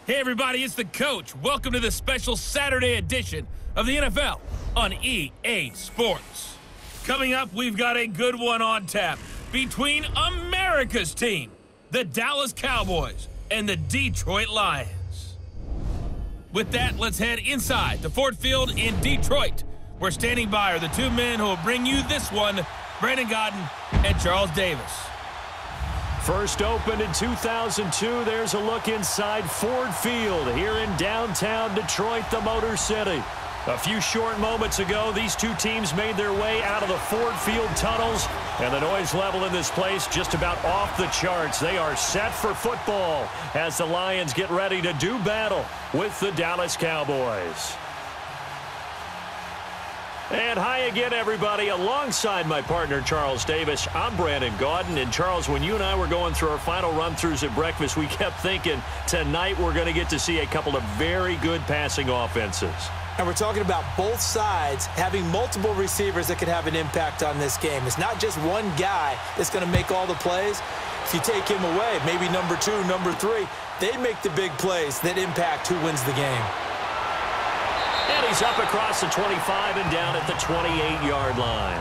Hey everybody, it's the coach. Welcome to the special Saturday edition of the NFL on EA Sports. Coming up, we've got a good one on tap between America's team, the Dallas Cowboys, and the Detroit Lions. With that, let's head inside to Ford Field in Detroit. We're standing by are the two men who will bring you this one, Brandon Gaudin and Charles Davis. First opened in 2002, there's a look inside Ford Field here in downtown Detroit, the Motor City. A few short moments ago, these two teams made their way out of the Ford Field tunnels, and the noise level in this place just about off the charts. They are set for football as the Lions get ready to do battle with the Dallas Cowboys. And hi again, everybody. Alongside my partner, Charles Davis, I'm Brandon Gaudin. And Charles, when you and I were going through our final run-throughs at breakfast, we kept thinking tonight we're going to get to see a couple of very good passing offenses. And we're talking about both sides having multiple receivers that could have an impact on this game. It's not just one guy that's going to make all the plays. If you take him away, maybe number 2, number 3, they make the big plays that impact who wins the game. And he's up across the 25 and down at the 28-yard line.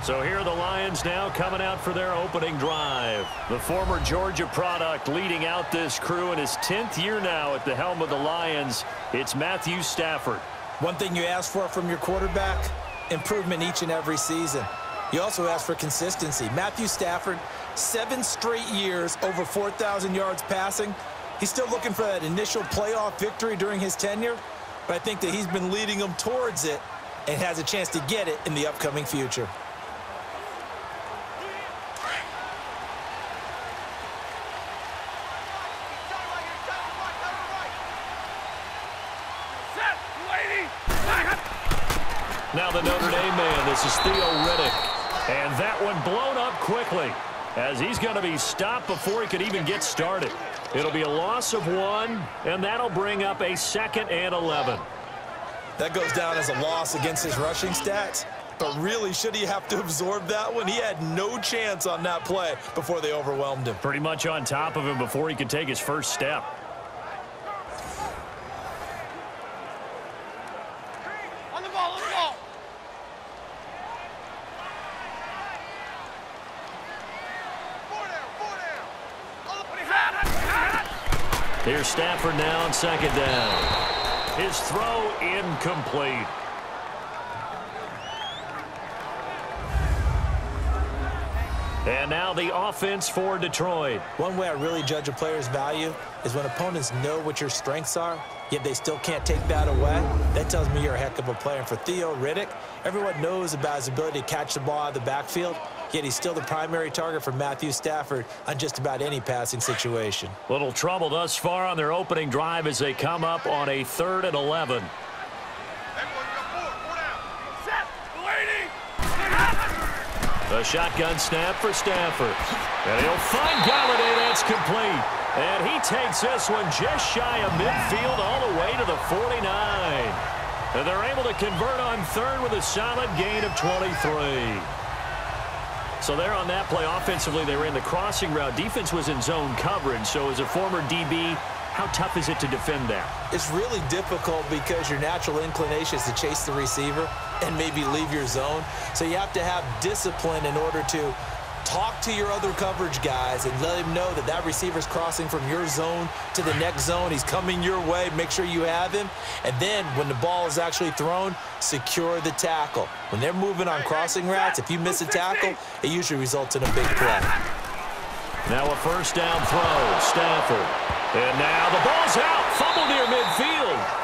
So here are the Lions now coming out for their opening drive. The former Georgia product leading out this crew in his 10th year now at the helm of the Lions. It's Matthew Stafford. One thing you ask for from your quarterback, improvement each and every season. You also ask for consistency. Matthew Stafford, 7 straight years over 4,000 yards passing. He's still looking for that initial playoff victory during his tenure, but I think that he's been leading them towards it and has a chance to get it in the upcoming future. Now the Notre Dame man, this is Theo Riddick. And that one blown up quickly as he's going to be stopped before he could even get started. It'll be a loss of 1, and that'll bring up a 2nd and 11. That goes down as a loss against his rushing stats. But really, should he have to absorb that one? He had no chance on that play before they overwhelmed him. Pretty much on top of him before he could take his first step. Here's Stafford now on 2nd down. His throw incomplete. And now the offense for Detroit. One way I really judge a player's value is when opponents know what your strengths are, yet they still can't take that away. That tells me you're a heck of a player. And for Theo Riddick, everyone knows about his ability to catch the ball out of the backfield, yet he's still the primary target for Matthew Stafford on just about any passing situation. Little trouble thus far on their opening drive as they come up on a 3rd and 11. The shotgun snap for Stafford. And he'll find Galladay. That's complete. And he takes this one just shy of midfield all the way to the 49. And they're able to convert on 3rd with a solid gain of 23. So there on that play, offensively, they ran the crossing route. Defense was in zone coverage. So as a former DB, how tough is it to defend that? It's really difficult because your natural inclination is to chase the receiver and maybe leave your zone. So you have to have discipline in order to talk to your other coverage guys and let him know that that receiver's crossing from your zone to the next zone. He's coming your way. Make sure you have him. And then when the ball is actually thrown, secure the tackle. When they're moving on crossing routes, if you miss a tackle, it usually results in a big play. Now a 1st down throw, Stafford. And now the ball's out. Fumble near midfield.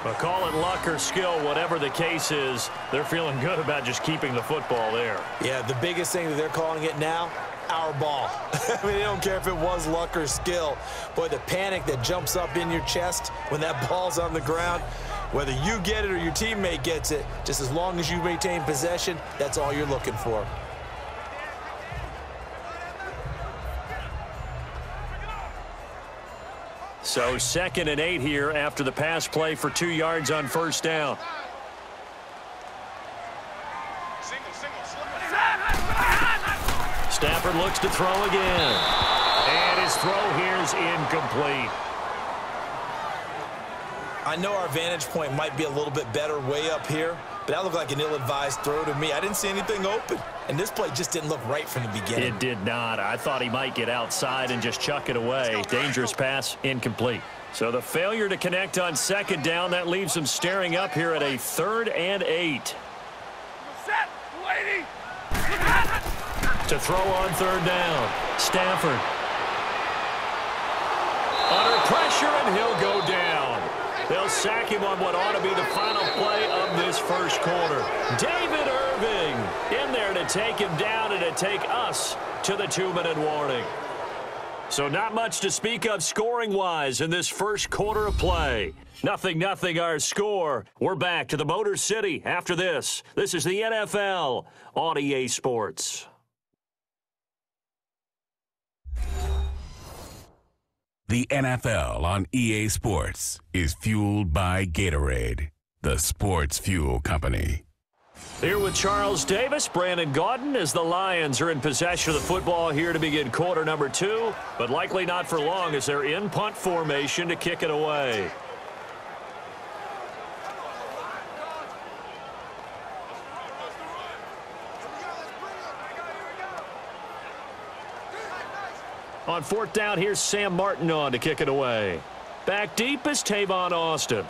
But call it luck or skill, whatever the case is, they're feeling good about just keeping the football there. Yeah, the biggest thing that they're calling it now, our ball. I mean, they don't care if it was luck or skill. Boy, the panic that jumps up in your chest when that ball's on the ground, whether you get it or your teammate gets it, just as long as you maintain possession, that's all you're looking for. So 2nd and 8 here after the pass play for 2 yards on 1st down. Stafford looks to throw again. And his throw here is incomplete. I know our vantage point might be a little bit better way up here, but that looked like an ill-advised throw to me. I didn't see anything open, and this play just didn't look right from the beginning. It did not. I thought he might get outside and just chuck it away. Dangerous pass, incomplete. So the failure to connect on second down, that leaves him staring up here at a 3rd and 8. To throw on 3rd down. Stafford. Under pressure, and he'll go down. They'll sack him on what ought to be the final play of this first quarter. David Irving in there to take him down and to take us to the 2-minute warning. So not much to speak of scoring-wise in this first quarter of play. 0-0 our score. We're back to the Motor City after this. This is the NFL on EA Sports. The NFL on EA Sports is fueled by Gatorade, the sports fuel company. Here with Charles Davis, Brandon Gaudin, as the Lions are in possession of the football here to begin quarter number 2, but likely not for long as they're in punt formation to kick it away. On 4th down, here's Sam Martin on to kick it away. Back deep is Tavon Austin.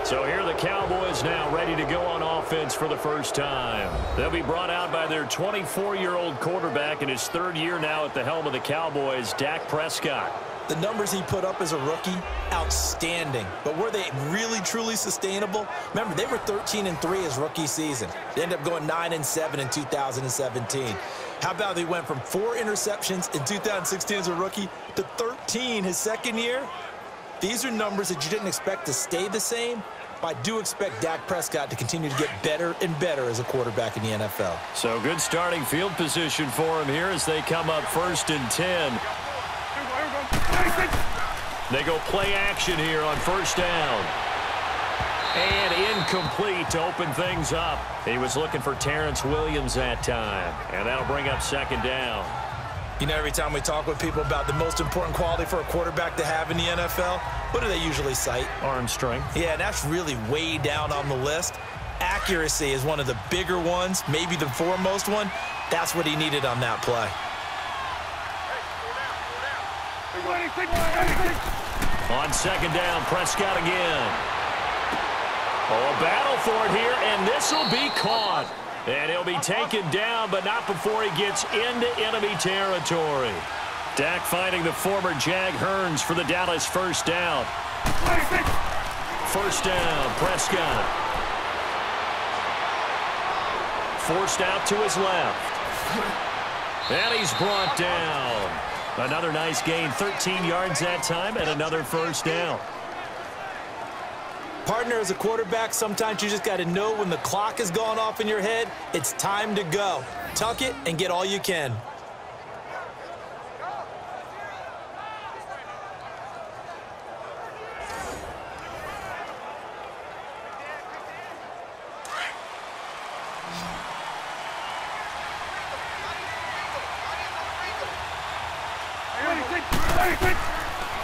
So here are the Cowboys now ready to go on offense for the first time. They'll be brought out by their 24-year-old quarterback in his 3rd year now at the helm of the Cowboys, Dak Prescott. The numbers he put up as a rookie, outstanding. But were they really, truly sustainable? Remember, they were 13-3 his rookie season. They ended up going 9-7 in 2017. How about they went from 4 interceptions in 2016 as a rookie to 13 his 2nd year? These are numbers that you didn't expect to stay the same. But I do expect Dak Prescott to continue to get better and better as a quarterback in the NFL. So good starting field position for him here as they come up 1st and 10. They go play action here on 1st down. And incomplete to open things up. He was looking for Terrence Williams that time. And that'll bring up 2nd down. You know, every time we talk with people about the most important quality for a quarterback to have in the NFL, what do they usually cite? Arm strength. Yeah, that's really way down on the list. Accuracy is one of the bigger ones, maybe the foremost one. That's what he needed on that play. On 2nd down, Prescott again. Oh, a battle for it here, and this will be caught. And he'll be taken down, but not before he gets into enemy territory. Dak finding the former Jag Hearns for the Dallas 1st down. 1st down, Prescott. Forced out to his left. And he's brought down. Another nice gain, 13 yards that time, and another 1st down. Partner, as a quarterback, sometimes you just got to know when the clock has gone off in your head, it's time to go. Tuck it and get all you can.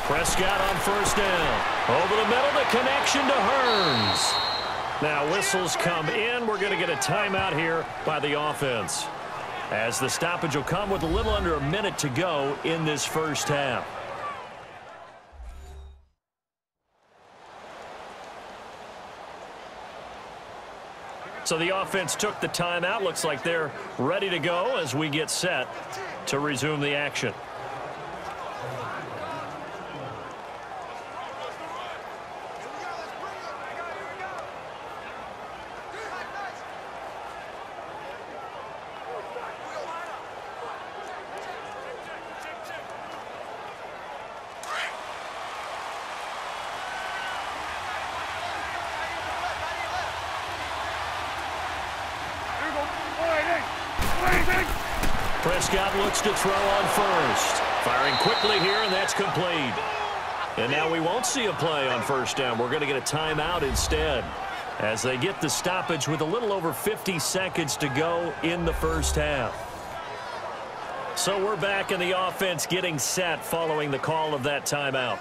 Prescott on 1st down. Over the middle, the connection to Hearns. Now whistles come in. We're going to get a timeout here by the offense, as the stoppage will come with a little under a minute to go in this 1st half. So the offense took the timeout. Looks like they're ready to go as we get set to resume the action. Prescott looks to throw on first. Firing quickly here, and that's complete. And now we won't see a play on first down. We're going to get a timeout instead as they get the stoppage with a little over 50 seconds to go in the first half. So we're back in the offense getting set following the call of that timeout.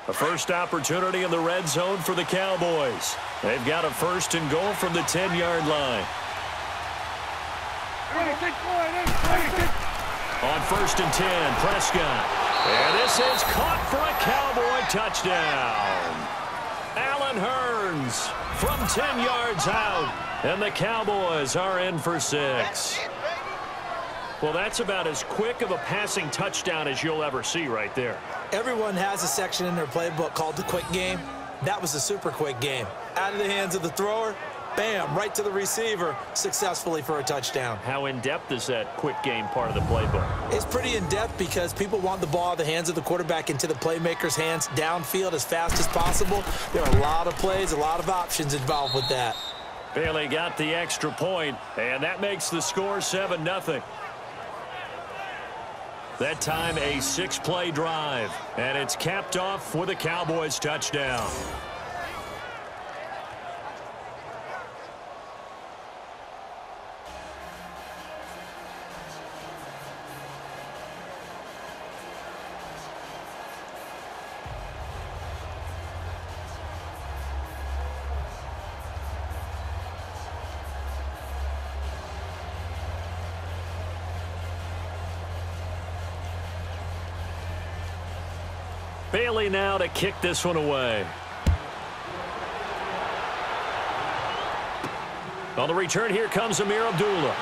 A first opportunity in the red zone for the Cowboys. They've got a first and goal from the 10-yard line. On first and 10, Prescott. And this is caught for a Cowboy touchdown. Allen Hurns from 10 yards out. And the Cowboys are in for 6. Well, that's about as quick of a passing touchdown as you'll ever see right there. Everyone has a section in their playbook called the quick game. That was a super quick game. Out of the hands of the thrower, bam, right to the receiver, successfully for a touchdown. How in-depth is that quick game part of the playbook? It's pretty in-depth because people want the ball out of the hands of the quarterback into the playmaker's hands downfield as fast as possible. There are a lot of plays, a lot of options involved with that. Bailey got the extra point, and that makes the score 7-0. That time a 6-play drive, and it's capped off with a Cowboys touchdown. Bailey now to kick this one away. On the return, here comes Amir Abdullah.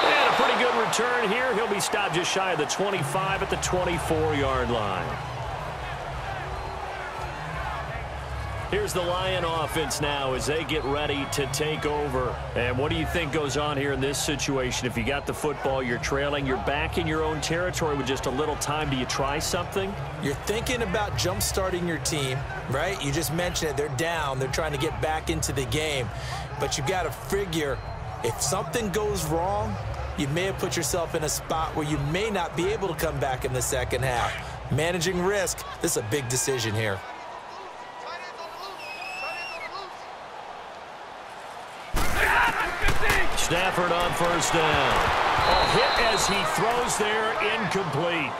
And a pretty good return here. He'll be stopped just shy of the 25 at the 24-yard line. Here's the Lion offense now as they get ready to take over. And what do you think goes on here in this situation? If you got the football, you're trailing, you're back in your own territory with just a little time. Do you try something? You're thinking about jump-starting your team, right? You just mentioned it. They're down. They're trying to get back into the game. But you got to figure if something goes wrong, you may have put yourself in a spot where you may not be able to come back in the second half. Managing risk, this is a big decision here. Stafford on first down. A hit as he throws there, incomplete.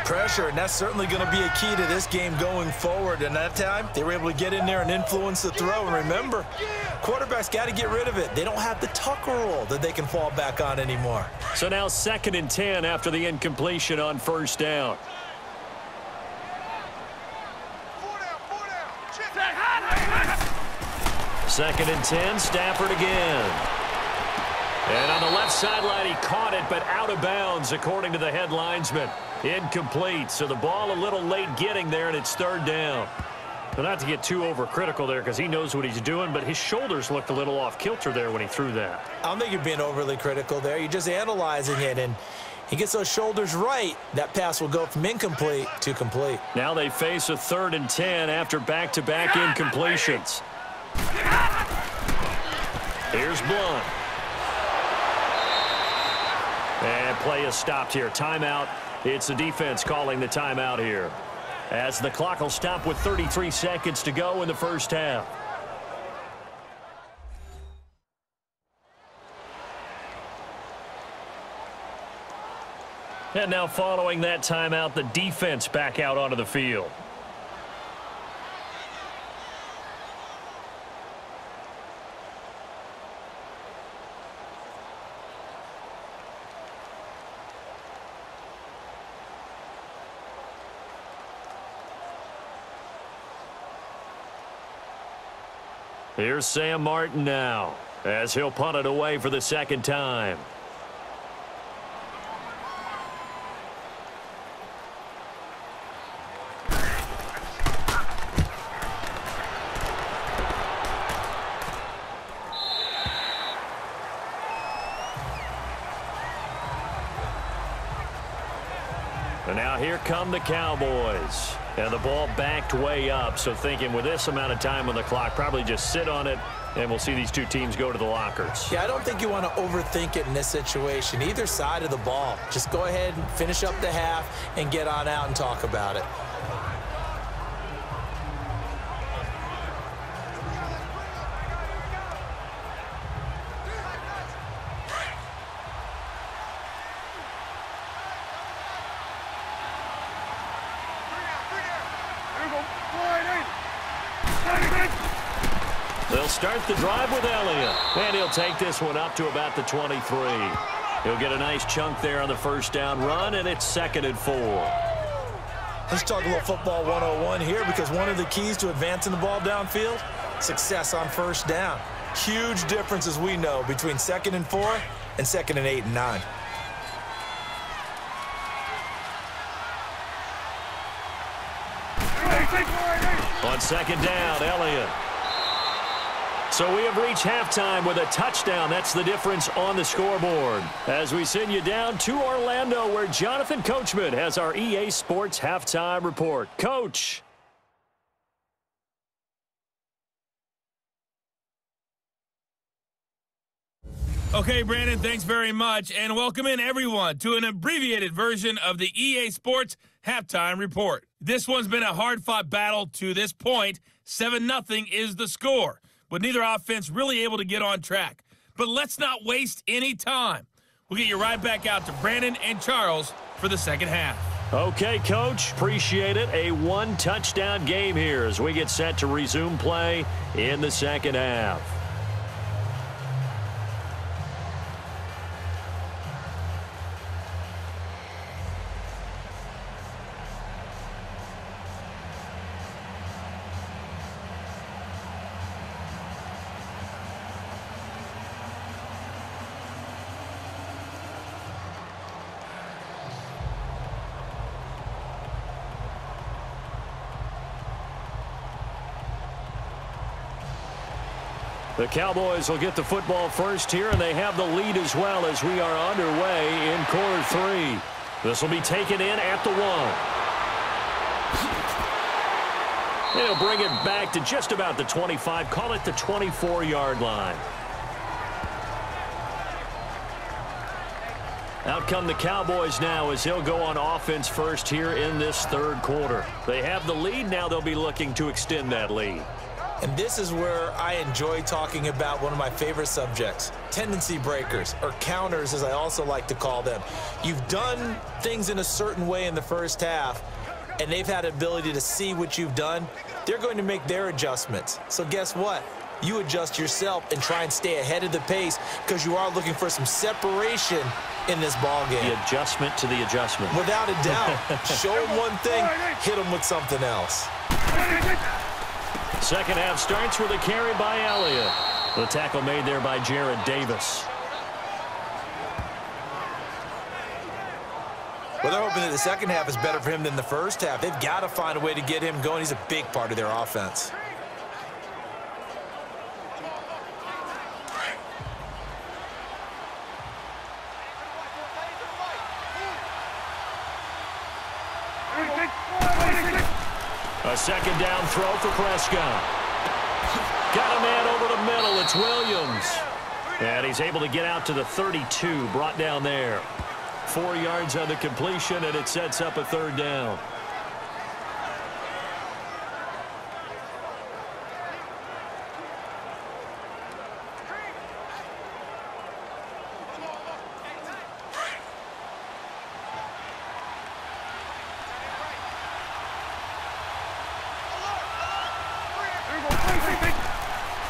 Pressure, and that's certainly going to be a key to this game going forward. And that time, they were able to get in there and influence the throw. And remember, quarterbacks got to get rid of it. They don't have the Tucker rule that they can fall back on anymore. So now 2nd and 10 after the incompletion on first down. Second and 10, Stafford again. And on the left sideline, he caught it, but out of bounds, according to the head linesman. Incomplete, so the ball a little late getting there, and it's 3rd down. But not to get too overcritical there because he knows what he's doing, but his shoulders looked a little off kilter there when he threw that. I don't think you're being overly critical there. You're just analyzing it, and he gets those shoulders right. That pass will go from incomplete to complete. Now they face a 3rd and 10 after back-to-back incompletions. Here's Blunt. And play is stopped here. Timeout. It's the defense calling the timeout here, as the clock will stop with 33 seconds to go in the first half. And now following that timeout, the defense back out onto the field. Here's Sam Martin now. as he'll punt it away for the second time. And now here come the Cowboys. And the ball backed way up. So thinking with this amount of time on the clock, probably just sit on it, and we'll see these two teams go to the lockers. Yeah, I don't think you want to overthink it in this situation. Either side of the ball. Just go ahead and finish up the half and get on out and talk about it. They'll start the drive with Elliott, and he'll take this one up to about the 23. He'll get a nice chunk there on the first down run, and it's 2nd and 4. Let's talk a little football 101 here, because one of the keys to advancing the ball downfield, success on first down. Huge difference, as we know, between 2nd and 4 and 2nd and 8 and 9. On 2nd down, Elliott. So we have reached halftime with a touchdown. That's the difference on the scoreboard. As we send you down to Orlando, where Jonathan Coachman has our EA Sports Halftime Report. Coach. Okay, Brandon, thanks very much. And welcome in, everyone, to an abbreviated version of the EA Sports Halftime Report. This one's been a hard-fought battle to this point. 7-0 is the score, with neither offense really able to get on track. But let's not waste any time. We'll get you right back out to Brandon and Charles for the second half. Okay, Coach. Appreciate it. A one-touchdown game here as we get set to resume play in the second half. The Cowboys will get the football first here, and they have the lead as well as we are underway in quarter 3. This will be taken in at the 1. They'll bring it back to just about the 25, call it the 24-yard line. Out come the Cowboys now as they'll go on offense first here in this third quarter. They have the lead. Now they'll be looking to extend that lead. And this is where I enjoy talking about one of my favorite subjects, tendency breakers, or counters as I also like to call them. You've done things in a certain way in the first half, and they've had the ability to see what you've done. They're going to make their adjustments. So guess what? You adjust yourself and try and stay ahead of the pace because you are looking for some separation in this ball game. The adjustment to the adjustment. Without a doubt. Show them one thing, hit them with something else. Second half starts with a carry by Elliott. The tackle made there by Jared Davis. Well, they're hoping that the second half is better for him than the first half. They've got to find a way to get him going. He's a big part of their offense. A second down throw for Prescott. Got a man over the middle. It's Williams. And he's able to get out to the 32, brought down there. 4 yards on the completion, and it sets up a third down.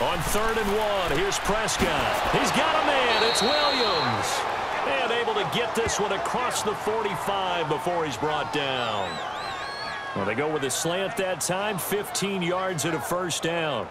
On 3rd and 1, here's Prescott. He's got a man. It's Williams. And able to get this one across the 45 before he's brought down. Well, they go with a slant that time, 15 yards and a first down.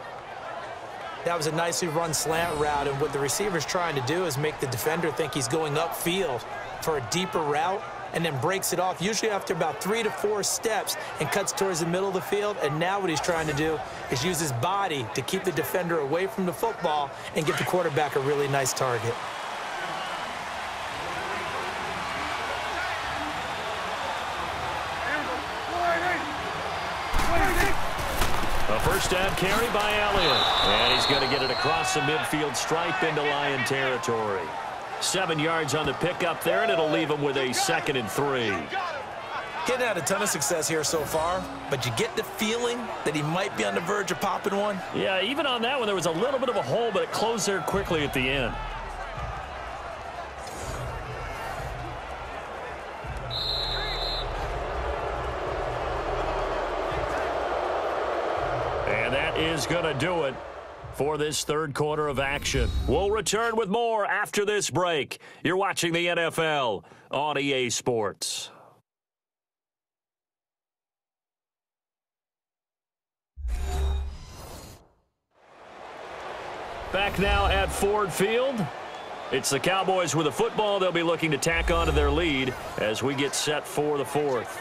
That was a nicely run slant route, and what the receiver's trying to do is make the defender think he's going upfield for a deeper route, and then breaks it off, usually after about 3 to 4 steps, and cuts towards the middle of the field. And now what he's trying to do is use his body to keep the defender away from the football and give the quarterback a really nice target. A first down carry by Elliott. And he's going to get it across the midfield stripe into Lion territory. 7 yards on the pickup there, and it'll leave him with a 2nd and 3. Getting had a ton of success here so far, but you get the feeling that he might be on the verge of popping one. Yeah, even on that one, there was a little bit of a hole, but it closed there quickly at the end. And that is going to do it for this third quarter of action. We'll return with more after this break. You're watching the NFL on EA Sports. Back now at Ford Field. It's the Cowboys with a football. They'll be looking to tack on to their lead as we get set for the fourth.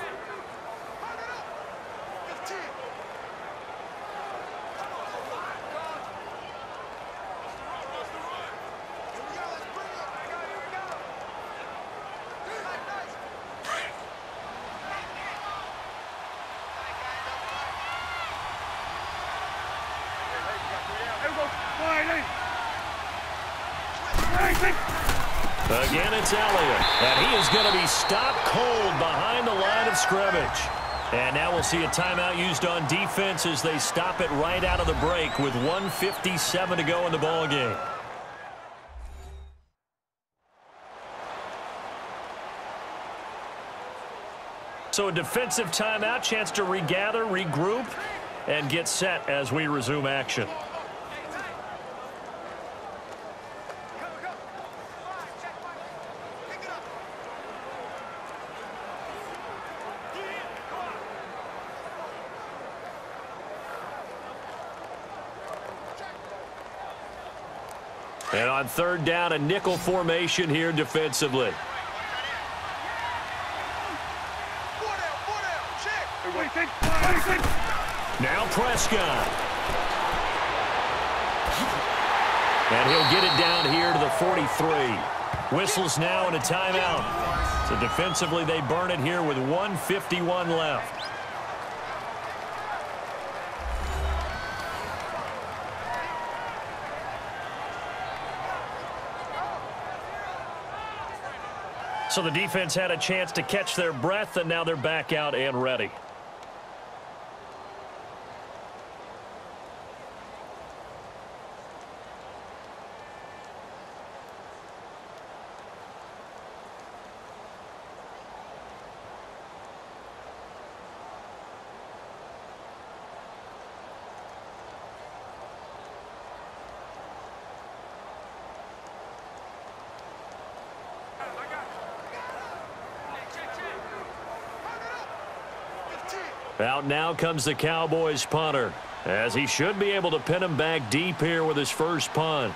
Again, it's Elliott, and he is going to be stopped cold behind the line of scrimmage. And now we'll see a timeout used on defense as they stop it right out of the break with 1:57 to go in the ballgame. So a defensive timeout, chance to regather, regroup, and get set as we resume action. And on third down, a nickel formation here defensively. Now Prescott. And he'll get it down here to the 43. Whistles now and a timeout. So defensively, they burn it here with 1:51 left. So the defense had a chance to catch their breath, and now they're back out and ready. Out now comes the Cowboys punter, as he should be able to pin him back deep here with his first punt.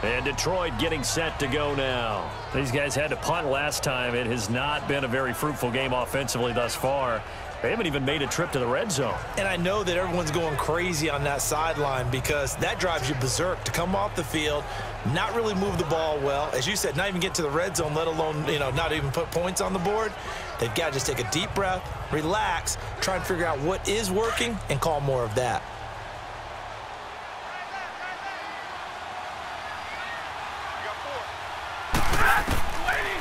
And Detroit getting set to go now. These guys had to punt last time. It has not been a very fruitful game offensively thus far. They haven't even made a trip to the red zone. And I know that everyone's going crazy on that sideline because that drives you berserk to come off the field, not really move the ball well. As you said, not even get to the red zone, let alone, not even put points on the board. They've got to just take a deep breath, relax, try and figure out what is working, and call more of that.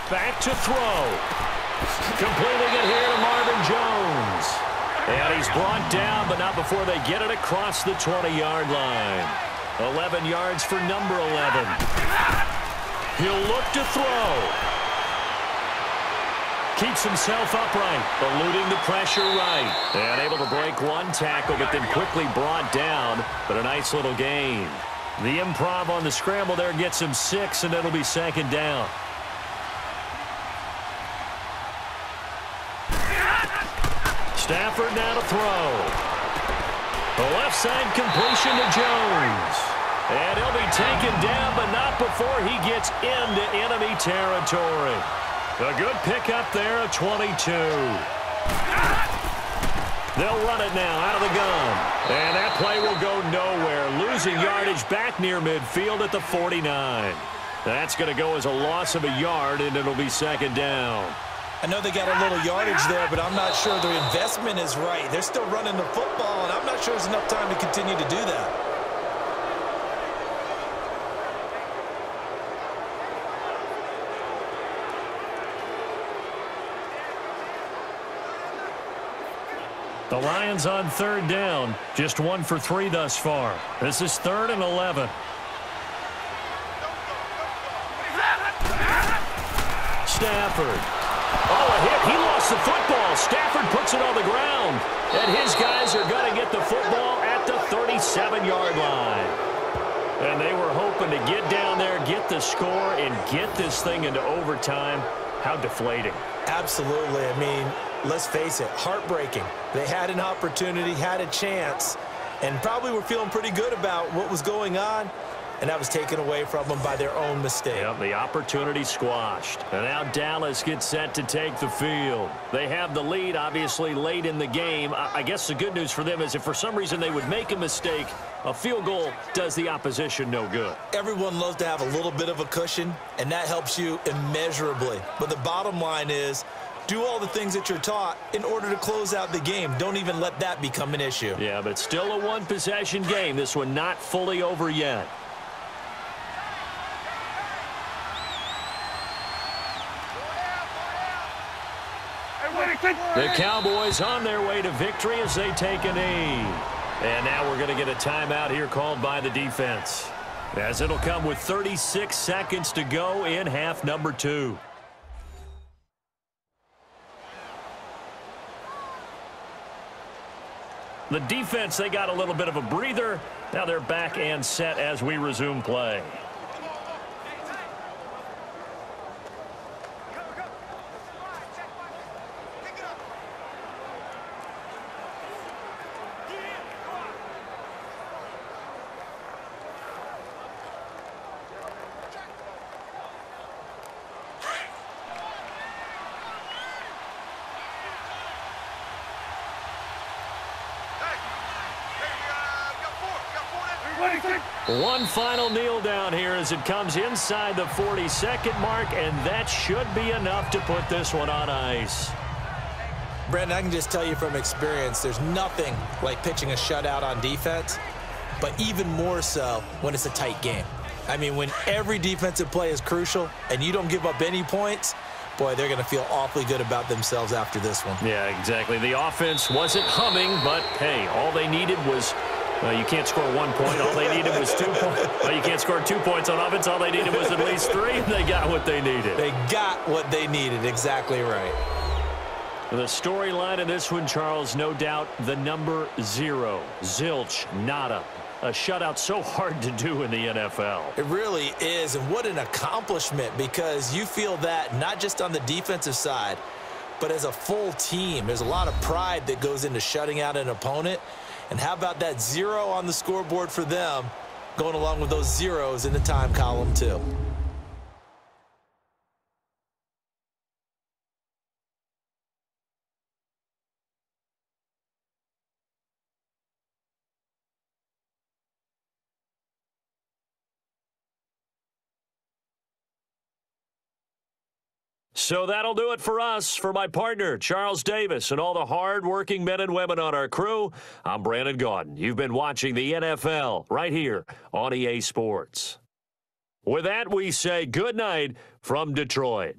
Back to throw. Completing it here to Marvin Jones. And he's brought down, but not before they get it across the 20-yard line. 11 yards for number 11. He'll look to throw. keeps himself upright, eluding the pressure right. And able to break one tackle, but then quickly brought down. But a nice little gain. The improv on the scramble there gets him 6, and it'll be second down. Stafford now to throw. The left side completion to Jones. And he'll be taken down, but not before he gets into enemy territory. A good pickup there at 22. They'll run it now out of the gun. And that play will go nowhere. Losing yardage back near midfield at the 49. That's going to go as a loss of a yard, and it'll be second down. I know they got a little yardage there, but I'm not sure the investment is right. They're still running the football, and I'm not sure there's enough time to continue to do that. The Lions on third down, just 1 for 3 thus far. This is 3rd and 11. Stafford. Oh, a hit. He lost the football. Stafford puts it on the ground. And his guys are going to get the football at the 37-yard line. And they were hoping to get down there, get the score, and get this thing into overtime. How deflating. Absolutely. I mean, let's face it, heartbreaking. They had an opportunity, had a chance, and probably were feeling pretty good about what was going on, and that was taken away from them by their own mistake. Yep, the opportunity squashed. And now Dallas gets set to take the field. They have the lead, obviously, late in the game. I guess the good news for them is if for some reason they would make a mistake, a field goal does the opposition no good. Everyone loves to have a little bit of a cushion, and that helps you immeasurably. But the bottom line is, do all the things that you're taught in order to close out the game. Don't even let that become an issue. Yeah, but still a one-possession game. This one not fully over yet. The Cowboys on their way to victory as they take a knee. And now we're going to get a timeout here called by the defense, as it'll come with 36 seconds to go in half number 2. The defense, they got a little bit of a breather. Now they're back and set as we resume play. One final kneel down here as it comes inside the 40-second mark, and that should be enough to put this one on ice. Brandon, I can just tell you from experience, there's nothing like pitching a shutout on defense, but even more so when it's a tight game. I mean, when every defensive play is crucial and you don't give up any points, boy, they're going to feel awfully good about themselves after this one. Yeah, exactly. The offense wasn't humming, but, hey, all they needed was you can't score 1 point. All they needed was 2 points. Well, you can't score 2 points on offense. All they needed was at least 3. They got what they needed. They got what they needed. Exactly right. The storyline in this one, Charles, no doubt the number 0. Zilch, nada. A shutout so hard to do in the NFL. It really is, and what an accomplishment, because you feel that not just on the defensive side, but as a full team. There's a lot of pride that goes into shutting out an opponent. And how about that 0 on the scoreboard for them, going along with those zeros in the time column too. So that'll do it for us. For my partner, Charles Davis, and all the hard-working men and women on our crew, I'm Brandon Gaudin. You've been watching the NFL right here on EA Sports. With that, we say good night from Detroit.